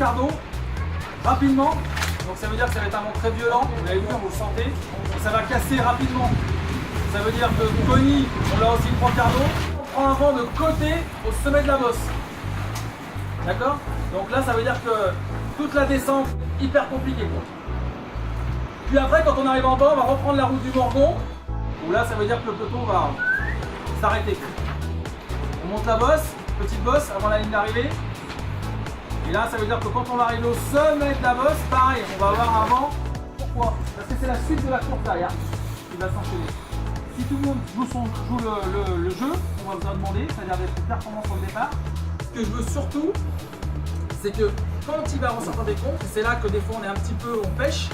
quarts d'eau rapidement. Donc ça veut dire que ça va être un vent très violent. Vous l'avez vu, vous le sentez. Donc ça va casser rapidement. Ça veut dire que Connie, on l'a aussi 3 quarts d'eau. On prend un vent de côté au sommet de la bosse. D'accord? Donc là, ça veut dire que toute la descente est hyper compliquée, quoi. Puis après, quand on arrive en bas, on va reprendre la route du Morgon. Où là, ça veut dire que le peloton va s'arrêter. On monte la bosse, petite bosse avant la ligne d'arrivée. Et là, ça veut dire que quand on va arriver au sommet de la bosse, pareil, on va avoir un vent. Pourquoi? Parce que c'est la suite de la course derrière qui va s'enchaîner. Si tout le monde joue le jeu, on va vous en demander, c'est-à-dire d'être performant sur le départ. Ce que je veux surtout, c'est que quand il va ressortir des comptes, c'est là que des fois on est un petit peu, on pêche,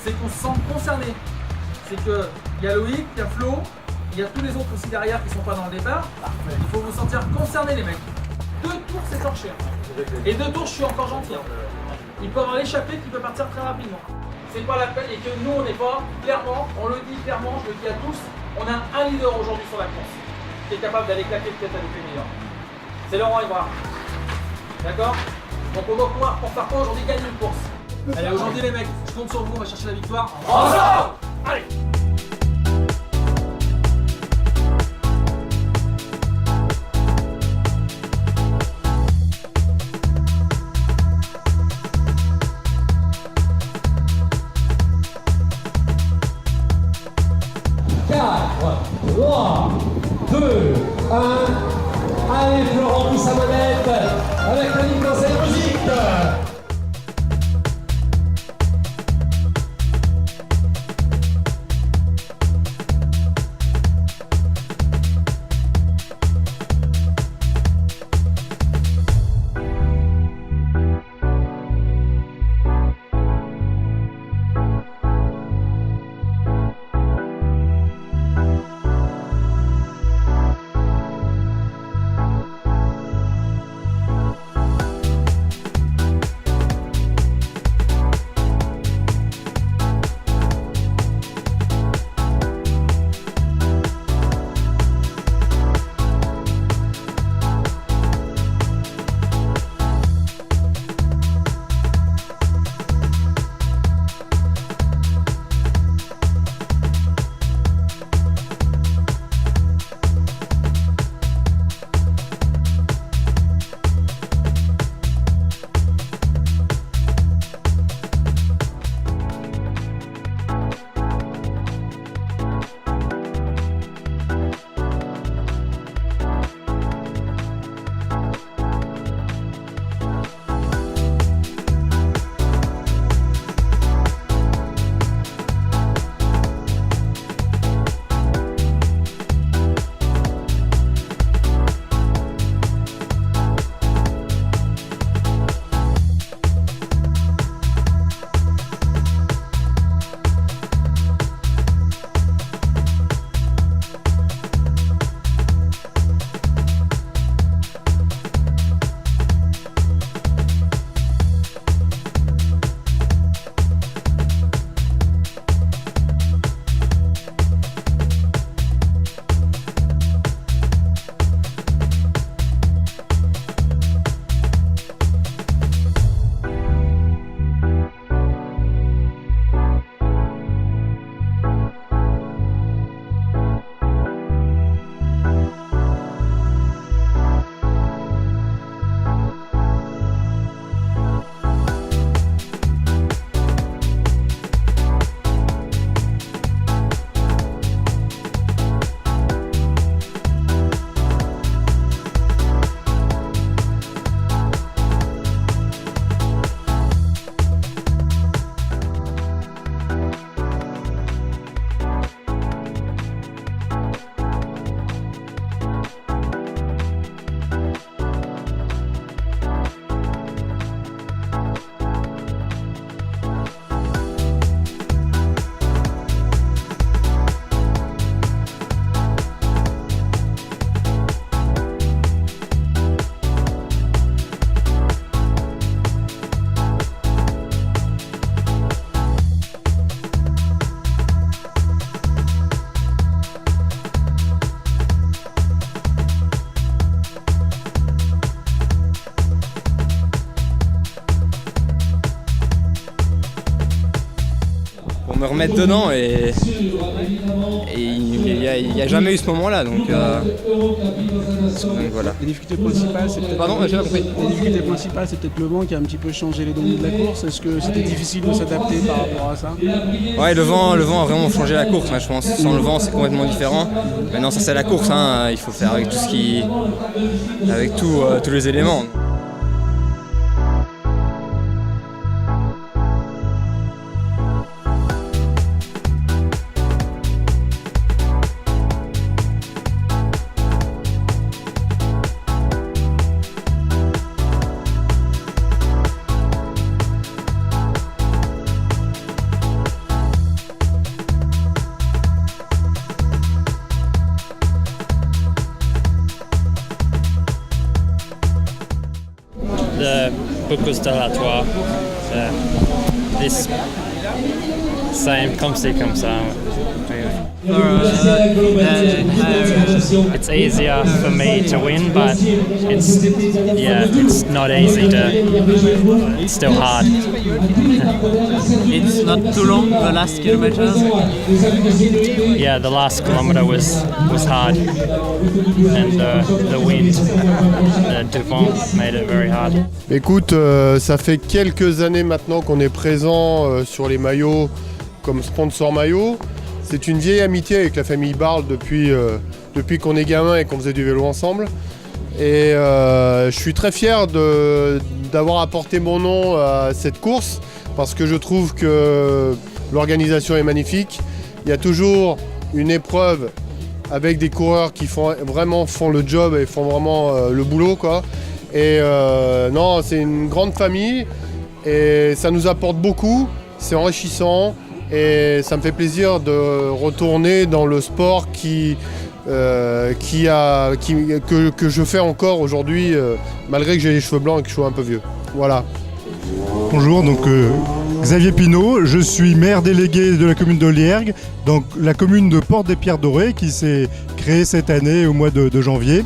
c'est qu'on se sent concerné. C'est qu'il y a Loïc, il y a Flo, il y a tous les autres aussi derrière qui ne sont pas dans le départ. Il faut vous sentir concerné, les mecs. 2 tours, c'est torché. Et 2 tours, je suis encore gentil. Il peut y avoir l'échappée qui peut partir très rapidement. C'est pas la peine et que nous, on n'est pas, clairement, on le dit clairement, je le dis à tous, on a un leader aujourd'hui sur la course qui est capable d'aller claquer peut-être avec les meilleurs. C'est Laurent Ibrard. D'accord? Donc on doit pouvoir, pour faire quoi aujourd'hui, gagner une course. Allez, aujourd'hui les mecs, je compte sur vous, on va chercher la victoire. Ensemble! Allez! Allez, Florent pousse sa manette avec la ligne dans cette musique. mettre dedans et il n'y a jamais eu ce moment-là. Donc voilà. Les difficultés principales, c'est peut-être... Pardon, j'ai pas compris. Les difficultés principales, c'est peut-être le vent qui a un petit peu changé les données de la course. Est-ce que c'était difficile de s'adapter par rapport à ça? Ouais, le vent a vraiment changé la course, hein, je pense. Sans le vent, c'est complètement différent. Maintenant, ça c'est la course, hein. Il faut faire avec tout tous les éléments. The Bocuse de la Troie, this same comme ci comme ça. It's easier for me to win, but it's not easy it's still hard. It's not too long, the last kilometers? Yeah, the last kilometer was hard, and the wind, the vent made it very hard. Écoute, ça fait quelques années maintenant qu'on est présent sur les maillots comme sponsor maillot. C'est une vieille amitié avec la famille Barle depuis qu'on est gamin et qu'on faisait du vélo ensemble. Et je suis très fier d'avoir apporté mon nom à cette course parce que je trouve que l'organisation est magnifique. Il y a toujours une épreuve avec des coureurs qui font le job et font vraiment le boulot, quoi. Et non, c'est une grande famille et ça nous apporte beaucoup, c'est enrichissant. Et ça me fait plaisir de retourner dans le sport que je fais encore aujourd'hui, malgré que j'ai les cheveux blancs et que je suis un peu vieux. Voilà. Bonjour, donc Xavier Pinault, je suis maire délégué de la commune de Liergues, donc la commune de Porte-des-Pierres-Dorées qui s'est créée cette année au mois de janvier.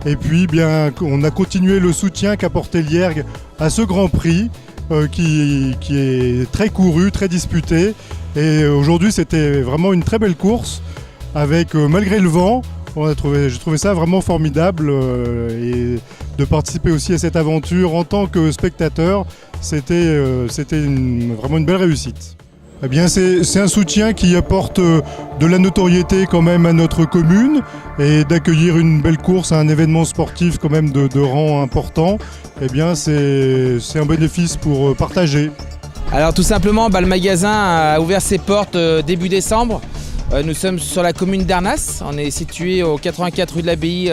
Et puis bien, on a continué le soutien qu'apportait Liergues à ce Grand Prix. Qui est très couru, très disputé. Et aujourd'hui, c'était vraiment une très belle course avec, malgré le vent, j'ai trouvé ça vraiment formidable et de participer aussi à cette aventure en tant que spectateur, c'était vraiment une belle réussite. Eh bien, c'est un soutien qui apporte de la notoriété quand même à notre commune et d'accueillir une belle course à un événement sportif quand même de rang important. Eh bien, c'est un bénéfice pour partager. Alors tout simplement, le magasin a ouvert ses portes début décembre. Nous sommes sur la commune d'Arnas. On est situé au 84 rue de l'Abbaye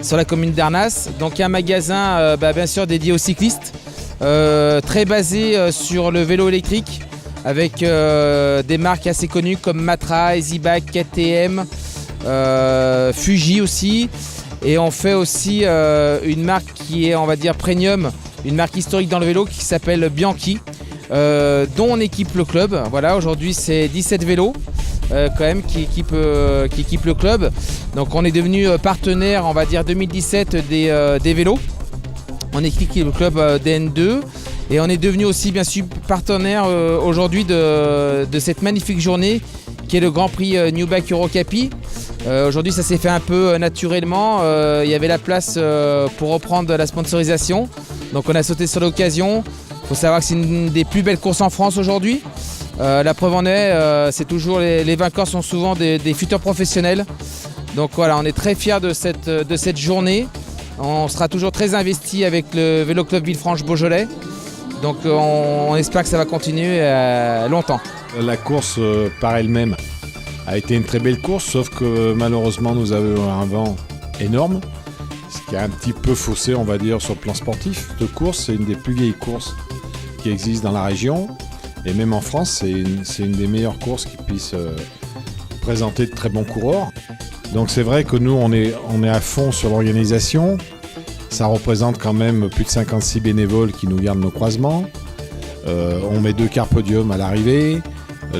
sur la commune d'Arnas. Donc il y a un magasin bien sûr dédié aux cyclistes, très basé sur le vélo électrique, avec des marques assez connues comme Matra, EasyBike, KTM, Fuji aussi. Et on fait aussi une marque qui est, on va dire, premium, une marque historique dans le vélo qui s'appelle Bianchi, dont on équipe le club. Voilà, aujourd'hui c'est 17 vélos quand même qui équipent le club. Donc on est devenu partenaire, on va dire 2017 des vélos. On équipe le club DN2 et on est devenu aussi bien sûr partenaire aujourd'hui de cette magnifique journée qui est le Grand Prix New Bike Eurocapi. Aujourd'hui ça s'est fait un peu naturellement, il y avait la place pour reprendre la sponsorisation, donc on a sauté sur l'occasion. Il faut savoir que c'est une des plus belles courses en France aujourd'hui. La preuve en est, c'est toujours les vainqueurs sont souvent des futurs professionnels. Donc voilà, on est très fiers de cette journée. On sera toujours très investi avec le Vélo Club Villefranche-Beaujolais. Donc on espère que ça va continuer longtemps. La course par elle-même a été une très belle course, sauf que malheureusement nous avons un vent énorme, ce qui a un petit peu faussé, on va dire, sur le plan sportif. Cette course, c'est une des plus vieilles courses qui existent dans la région, et même en France, c'est une des meilleures courses qui puisse présenter de très bons coureurs. Donc c'est vrai que nous, on est à fond sur l'organisation. Ça représente quand même plus de 56 bénévoles qui nous gardent nos croisements. On met 2 quarts podium à l'arrivée.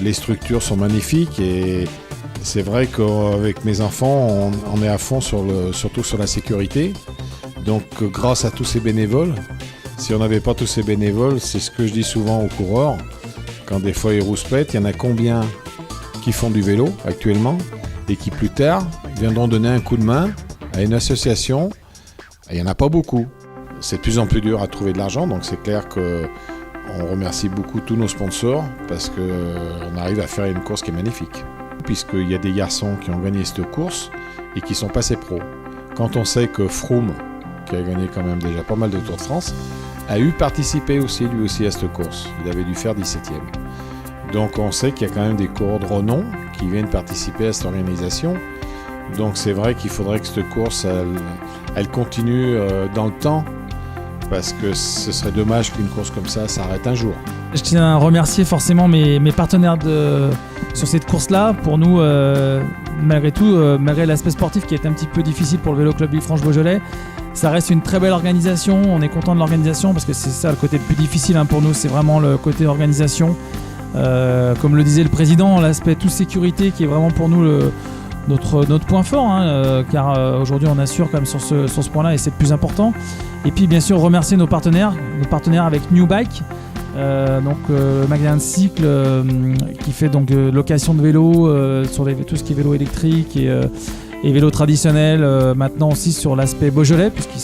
Les structures sont magnifiques et c'est vrai qu'avec mes enfants, on est à fond surtout sur la sécurité. Donc grâce à tous ces bénévoles, si on n'avait pas tous ces bénévoles, c'est ce que je dis souvent aux coureurs, quand des fois ils rouspètent, il y en a combien qui font du vélo actuellement et qui plus tard viendront donner un coup de main à une association. Il n'y en a pas beaucoup. C'est de plus en plus dur à trouver de l'argent, donc c'est clair qu'on remercie beaucoup tous nos sponsors parce qu'on arrive à faire une course qui est magnifique. Puisqu'il y a des garçons qui ont gagné cette course et qui sont passés pro. Quand on sait que Froome, qui a gagné quand même déjà pas mal de Tours de France, a eu participé lui aussi à cette course. Il avait dû faire 17e. Donc on sait qu'il y a quand même des coureurs de renom qui viennent participer à cette organisation. Donc c'est vrai qu'il faudrait que cette course, elle continue dans le temps, parce que ce serait dommage qu'une course comme ça s'arrête un jour. Je tiens à remercier forcément mes partenaires sur cette course-là. Pour nous, malgré tout, malgré l'aspect sportif qui est un petit peu difficile pour le Vélo Club Villefranche-Beaujolais, ça reste une très belle organisation. On est content de l'organisation parce que c'est ça le côté le plus difficile pour nous, c'est vraiment le côté organisation. Comme le disait le président, l'aspect tout sécurité qui est vraiment pour nous notre point fort, car aujourd'hui on assure quand même sur ce point-là et c'est le plus important. Et puis bien sûr remercier nos partenaires avec New Bike, le magasin de cycle qui fait donc location de vélo sur tout ce qui est vélo électrique et vélo traditionnel, maintenant aussi sur l'aspect Beaujolais puisqu'ils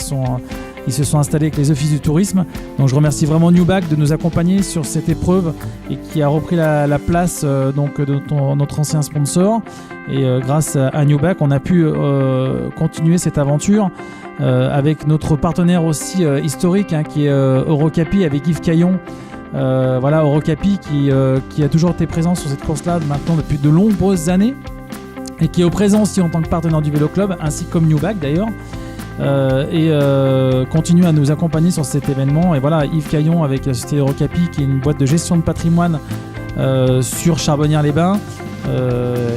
se sont installés avec les offices du tourisme. Donc je remercie vraiment New Bike de nous accompagner sur cette épreuve et qui a repris la place de notre ancien sponsor. Et grâce à New Bike, on a pu continuer cette aventure avec notre partenaire aussi historique qui est Eurocapi avec Yves Caillon. Eurocapi qui a toujours été présent sur cette course-là maintenant depuis de nombreuses années et qui est au présent aussi en tant que partenaire du Vélo Club, ainsi comme New Bike d'ailleurs. Continue à nous accompagner sur cet événement. Et voilà, Yves Caillon avec la société Eurocapi qui est une boîte de gestion de patrimoine sur Charbonnières-les-Bains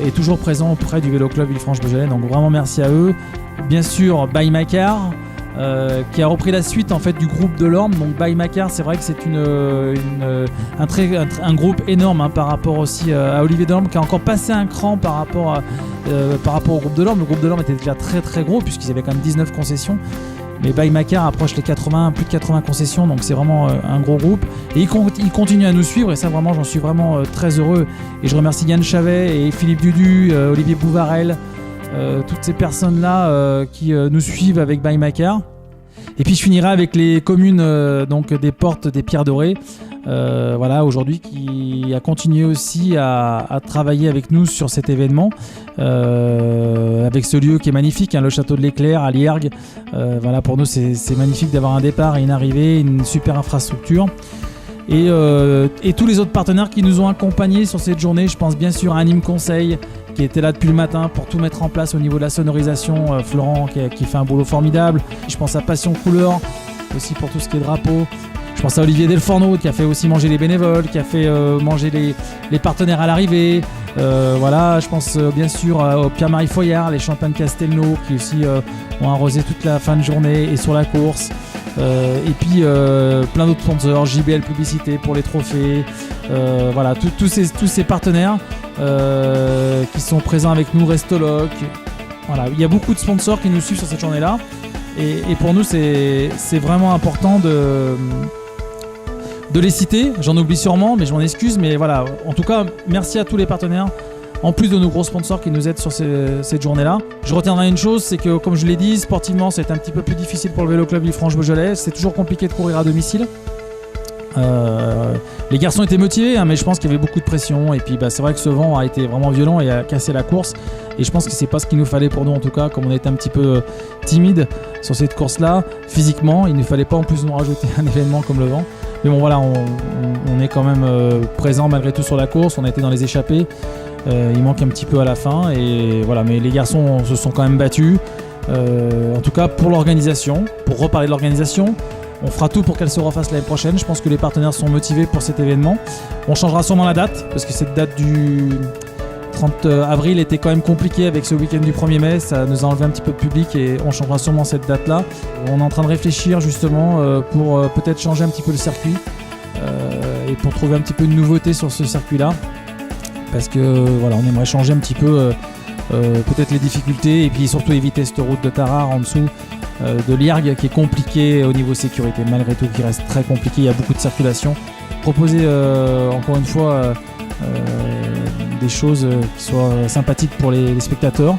est toujours présent auprès du Vélo Club Villefranche-Beaujolais. Donc vraiment merci à eux. Bien sûr By Macar qui a repris la suite en fait du groupe de l'Orme. Donc By Macar, c'est vrai que c'est un groupe énorme par rapport aussi à Olivier Delorme qui a encore passé un cran par rapport au groupe de l'Orme. Le groupe de l'Orme était déjà très très gros puisqu'ils avaient quand même 19 concessions. Mais By Macar approche les plus de 80 concessions, donc c'est vraiment un gros groupe. Et il continue à nous suivre et ça vraiment j'en suis vraiment très heureux. Et je remercie Yann Chavet et Philippe Dudu, Olivier Bouvarel, toutes ces personnes-là qui nous suivent avec By Macar. Et puis je finirai avec les communes des Portes des Pierres Dorées, aujourd'hui qui a continué aussi à travailler avec nous sur cet événement, avec ce lieu qui est magnifique, le château de l'Éclair à Liergues. Pour nous c'est magnifique d'avoir un départ et une arrivée, une super infrastructure. Et tous les autres partenaires qui nous ont accompagnés sur cette journée, je pense bien sûr à Anime Conseil qui était là depuis le matin pour tout mettre en place au niveau de la sonorisation, Florent qui fait un boulot formidable. Je pense à Passion Couleur aussi pour tout ce qui est drapeau. Je pense à Olivier Delforno qui a fait aussi manger les bénévoles, qui a fait manger les partenaires à l'arrivée. Je pense bien sûr au Pierre-Marie Foyard, les champagne Castelnau qui aussi ont arrosé toute la fin de journée et sur la course. Et puis plein d'autres sponsors, JBL Publicité pour les trophées, tous ces partenaires qui sont présents avec nous, Restoloc. Il y a beaucoup de sponsors qui nous suivent sur cette journée-là et pour nous c'est vraiment important de les citer. J'en oublie sûrement mais je m'en excuse, mais voilà, en tout cas merci à tous les partenaires en plus de nos gros sponsors qui nous aident sur cette journée-là. Je retiendrai une chose, c'est que comme je l'ai dit, sportivement c'est un petit peu plus difficile pour le Vélo Club Villefranche-Beaujolais. C'est toujours compliqué de courir à domicile. Les garçons étaient motivés, mais je pense qu'il y avait beaucoup de pression. Et puis c'est vrai que ce vent a été vraiment violent et a cassé la course. Et je pense que c'est pas ce qu'il nous fallait pour nous en tout cas, comme on était un petit peu timide sur cette course-là. Physiquement, il ne fallait pas en plus nous rajouter un événement comme le vent. Mais bon voilà, on est quand même présent malgré tout sur la course. On a été dans les échappées. Il manque un petit peu à la fin et voilà, mais les garçons se sont quand même battus. En tout cas pour l'organisation, pour reparler de l'organisation, on fera tout pour qu'elle se refasse l'année prochaine. Je pense que les partenaires sont motivés pour cet événement. On changera sûrement la date parce que cette date du 30 avril était quand même compliquée avec ce week-end du 1er mai. Ça nous a enlevé un petit peu de public et on changera sûrement cette date-là. On est en train de réfléchir justement pour peut-être changer un petit peu le circuit et pour trouver un petit peu de nouveauté sur ce circuit-là. Parce que on aimerait changer un petit peu peut-être les difficultés et puis surtout éviter cette route de Tarare en dessous de Liergues qui est compliquée au niveau sécurité, malgré tout qui reste très compliqué, il y a beaucoup de circulation. proposer encore une fois des choses qui soient sympathiques pour les spectateurs.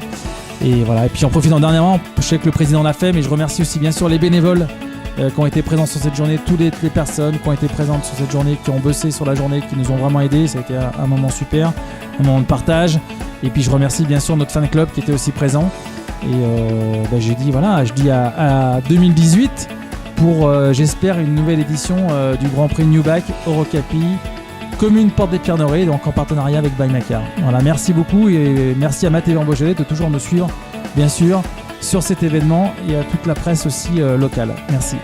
Et voilà. Et puis en profitant dernièrement, je sais que le président l'a fait, mais je remercie aussi bien sûr les bénévoles qui ont été présents sur cette journée, toutes les personnes qui ont été présentes sur cette journée, qui ont bossé sur la journée, qui nous ont vraiment aidés. Ça a été un moment super, un moment de partage. Et puis je remercie bien sûr notre fan club qui était aussi présent. Et je dis à 2018 pour j'espère une nouvelle édition du Grand Prix Newback Eurocapi commune Porte des Pierres-Dorées, donc en partenariat avec By Macar. Voilà, merci beaucoup et merci à ma TV en Beaujolais de toujours me suivre bien sûr sur cet événement et à toute la presse aussi locale. Merci.